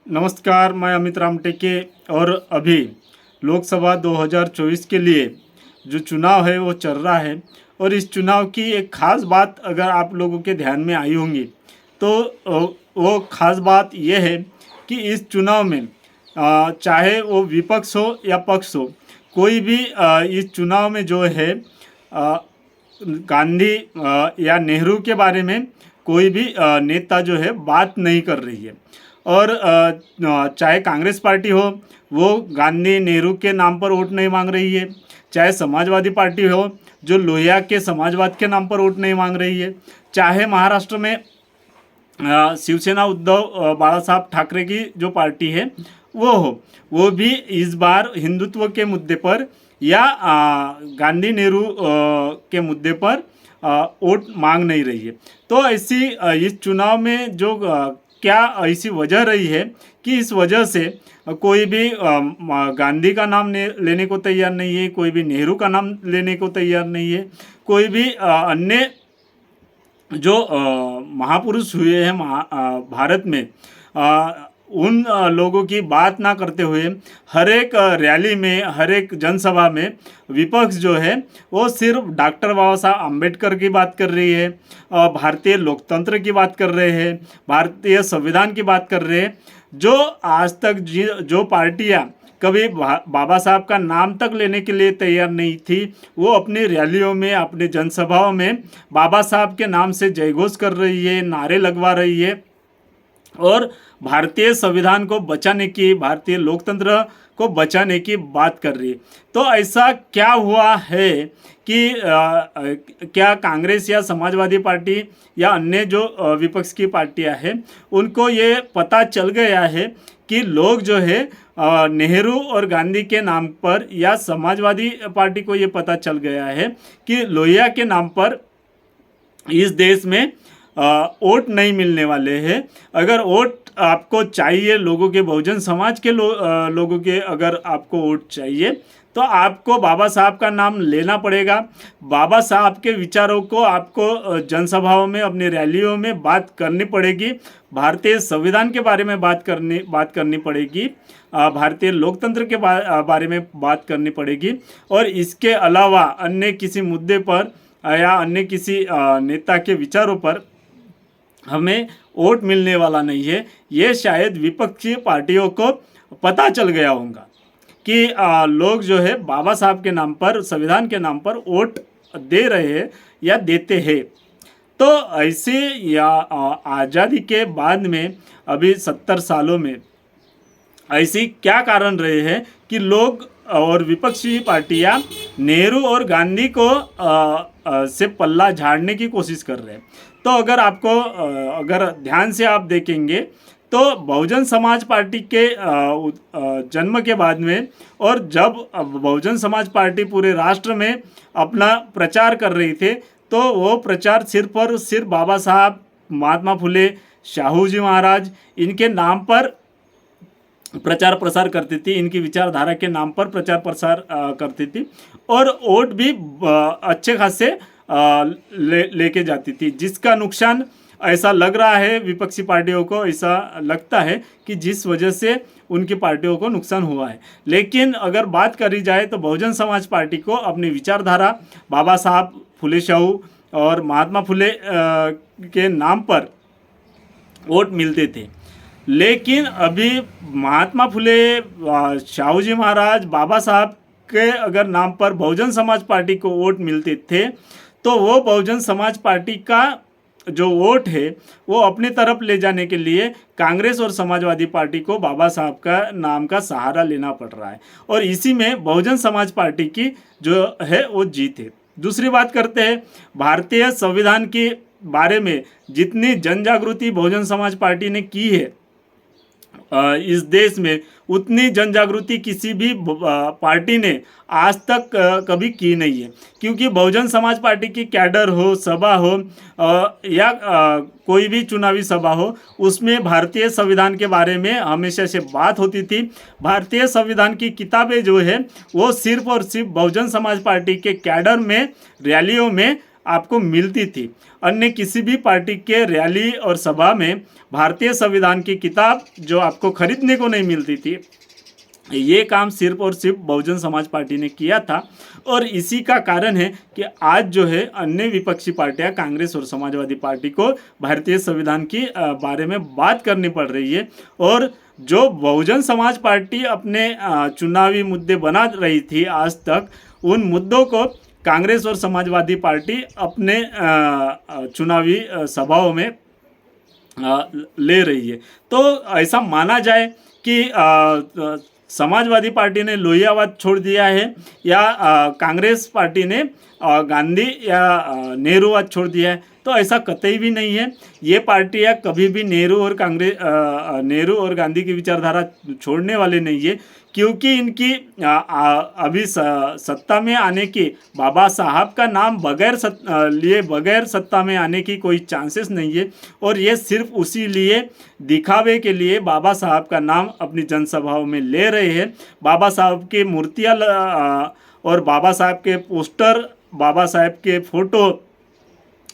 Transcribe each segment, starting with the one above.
नमस्कार, मैं अमित रामटेके। और अभी लोकसभा 2024 के लिए जो चुनाव है वो चल रहा है। और इस चुनाव की एक ख़ास बात अगर आप लोगों के ध्यान में आई होंगी तो वो ख़ास बात ये है कि इस चुनाव में चाहे वो विपक्ष हो या पक्ष हो, कोई भी इस चुनाव में जो है गांधी या नेहरू के बारे में कोई भी नेता जो है बात नहीं कर रही है। और चाहे कांग्रेस पार्टी हो, वो गांधी नेहरू के नाम पर वोट नहीं मांग रही है। चाहे समाजवादी पार्टी हो, जो लोहिया के समाजवाद के नाम पर वोट नहीं मांग रही है। चाहे महाराष्ट्र में शिवसेना उद्धव बाला साहब ठाकरे की जो पार्टी है वो हो, वो भी इस बार हिंदुत्व के मुद्दे पर या गांधी नेहरू के मुद्दे पर वोट मांग नहीं रही है। तो ऐसी इस चुनाव में जो क्या ऐसी वजह रही है कि इस वजह से कोई भी गांधी का नाम लेने को तैयार नहीं है, कोई भी नेहरू का नाम लेने को तैयार नहीं है, कोई भी अन्य जो महापुरुष हुए हैं भारत में उन लोगों की बात ना करते हुए हर एक रैली में, हर एक जनसभा में विपक्ष जो है वो सिर्फ डॉक्टर बाबा साहब अम्बेडकर की बात कर रही है, भारतीय लोकतंत्र की बात कर रहे हैं, भारतीय संविधान की बात कर रहे हैं। जो आज तक जो पार्टियां कभी बाबा साहब का नाम तक लेने के लिए तैयार नहीं थी, वो अपनी रैलियों में, अपने जनसभाओं में बाबा साहब के नाम से जयघोष कर रही है, नारे लगवा रही है और भारतीय संविधान को बचाने की, भारतीय लोकतंत्र को बचाने की बात कर रही है। तो ऐसा क्या हुआ है कि क्या कांग्रेस या समाजवादी पार्टी या अन्य जो विपक्ष की पार्टियां हैं उनको ये पता चल गया है कि लोग जो है नेहरू और गांधी के नाम पर, या समाजवादी पार्टी को ये पता चल गया है कि लोहिया के नाम पर इस देश में वोट नहीं मिलने वाले हैं। अगर वोट आपको चाहिए, लोगों के, बहुजन समाज के लोगों के अगर आपको वोट चाहिए तो आपको बाबा साहब का नाम लेना पड़ेगा। बाबा साहब के विचारों को आपको जनसभाओं में, अपनी रैलियों में बात करनी पड़ेगी। भारतीय संविधान के बारे में बात करनी पड़ेगी, भारतीय लोकतंत्र के बारे में बात करनी पड़ेगी। और इसके अलावा अन्य किसी मुद्दे पर या अन्य किसी नेता के विचारों पर हमें वोट मिलने वाला नहीं है। ये शायद विपक्षी पार्टियों को पता चल गया होगा कि लोग जो है बाबा साहब के नाम पर, संविधान के नाम पर वोट दे रहे हैं या देते हैं। तो ऐसे या आज़ादी के बाद में अभी 70 सालों में ऐसी क्या कारण रहे हैं कि लोग और विपक्षी पार्टियां नेहरू और गांधी को से पल्ला झाड़ने की कोशिश कर रहे हैं। तो अगर आपको अगर ध्यान से आप देखेंगे तो बहुजन समाज पार्टी के जन्म के बाद में, और जब बहुजन समाज पार्टी पूरे राष्ट्र में अपना प्रचार कर रही थे, तो वो प्रचार सिर्फ और सिर्फ बाबा साहब, महात्मा फुले, शाहू जी महाराज, इनके नाम पर प्रचार प्रसार करती थी, इनकी विचारधारा के नाम पर प्रचार प्रसार करती थी। और वोट भी अच्छे खासे लेके जाती थी, जिसका नुकसान ऐसा लग रहा है विपक्षी पार्टियों को, ऐसा लगता है कि जिस वजह से उनकी पार्टियों को नुकसान हुआ है। लेकिन अगर बात करी जाए तो बहुजन समाज पार्टी को अपनी विचारधारा, बाबा साहब, फुले शाहू और महात्मा फुले के नाम पर वोट मिलते थे। लेकिन अभी महात्मा फुले, शाहू जी महाराज, बाबा साहब के अगर नाम पर बहुजन समाज पार्टी को वोट मिलते थे तो वो बहुजन समाज पार्टी का जो वोट है वो अपनी तरफ ले जाने के लिए कांग्रेस और समाजवादी पार्टी को बाबा साहब का नाम का सहारा लेना पड़ रहा है। और इसी में बहुजन समाज पार्टी की जो है वो जीत है। दूसरी बात करते हैं भारतीय संविधान के बारे में। जितनी जन जागृति बहुजन समाज पार्टी ने की है इस देश में, उतनी जन जागृति किसी भी पार्टी ने आज तक कभी की नहीं है। क्योंकि बहुजन समाज पार्टी की कैडर हो, सभा हो या कोई भी चुनावी सभा हो, उसमें भारतीय संविधान के बारे में हमेशा से बात होती थी। भारतीय संविधान की किताबें जो है वो सिर्फ और सिर्फ बहुजन समाज पार्टी के कैडर में, रैलियों में आपको मिलती थी। अन्य किसी भी पार्टी के रैली और सभा में भारतीय संविधान की किताब जो आपको खरीदने को नहीं मिलती थी, ये काम सिर्फ और सिर्फ बहुजन समाज पार्टी ने किया था। और इसी का कारण है कि आज जो है अन्य विपक्षी पार्टियां कांग्रेस और समाजवादी पार्टी को भारतीय संविधान की बारे में बात करनी पड़ रही है। और जो बहुजन समाज पार्टी अपने चुनावी मुद्दे बना रही थी आज तक, उन मुद्दों को कांग्रेस और समाजवादी पार्टी अपने चुनावी सभाओं में ले रही है। तो ऐसा माना जाए कि समाजवादी पार्टी ने लोहियावाद छोड़ दिया है, या कांग्रेस पार्टी ने गांधी या नेहरूवाद छोड़ दिया है, तो ऐसा कतई भी नहीं है। ये पार्टियां कभी भी नेहरू और गांधी की विचारधारा छोड़ने वाले नहीं है, क्योंकि इनकी अभी सत्ता में आने की, बाबा साहब का नाम लिए बगैर सत्ता में आने की कोई चांसेस नहीं है। और ये सिर्फ उसी लिए दिखावे के लिए बाबा साहब का नाम अपनी जनसभाओं में ले रहे हैं। बाबा साहब की मूर्तियाँ और बाबा साहब के पोस्टर, बाबा साहब के फोटो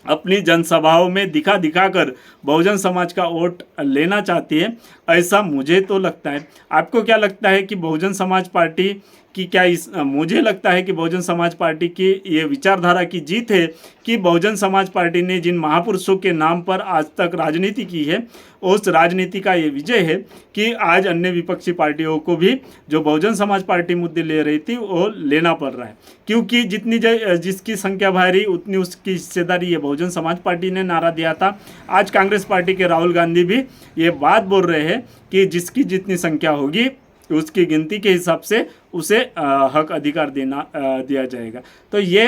अपनी जनसभाओं में दिखा दिखा कर बहुजन समाज का वोट लेना चाहती है, ऐसा मुझे तो लगता है। आपको क्या लगता है कि बहुजन समाज पार्टी की मुझे लगता है कि बहुजन समाज पार्टी की ये विचारधारा की जीत है कि बहुजन समाज पार्टी ने जिन महापुरुषों के नाम पर आज तक राजनीति की है, उस राजनीति का ये विजय है कि आज अन्य विपक्षी पार्टियों को भी जो बहुजन समाज पार्टी मुद्दे ले रही थी वो लेना पड़ रहा है। क्योंकि जिसकी संख्या भारी उतनी उसकी हिस्सेदारी, ये बहुजन समाज पार्टी ने नारा दिया था। आज कांग्रेस पार्टी के राहुल गांधी भी ये बात बोल रहे हैं कि जिसकी जितनी संख्या होगी उसकी गिनती के हिसाब से उसे हक अधिकार दिया जाएगा। तो ये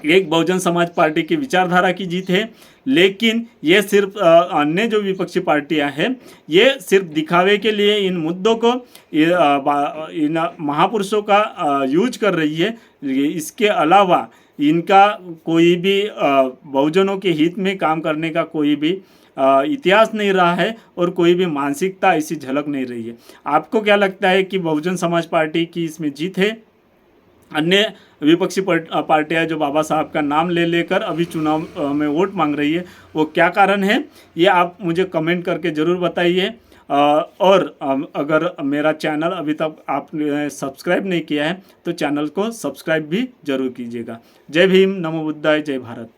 एक बहुजन समाज पार्टी की विचारधारा की जीत है। लेकिन ये सिर्फ अन्य जो विपक्षी पार्टियां हैं, ये सिर्फ दिखावे के लिए इन मुद्दों को, इन महापुरुषों का यूज कर रही है। इसके अलावा इनका कोई भी बहुजनों के हित में काम करने का कोई भी इतिहास नहीं रहा है और कोई भी मानसिकता ऐसी झलक नहीं रही है। आपको क्या लगता है कि बहुजन समाज पार्टी की इसमें जीत है? अन्य विपक्षी पार्टियां जो बाबा साहब का नाम ले लेकर अभी चुनाव में वोट मांग रही है, वो क्या कारण है, ये आप मुझे कमेंट करके ज़रूर बताइए। और अगर मेरा चैनल अभी तक आपने सब्सक्राइब नहीं किया है तो चैनल को सब्सक्राइब भी जरूर कीजिएगा। जय भीम, नमो बुद्धाय, जय भारत।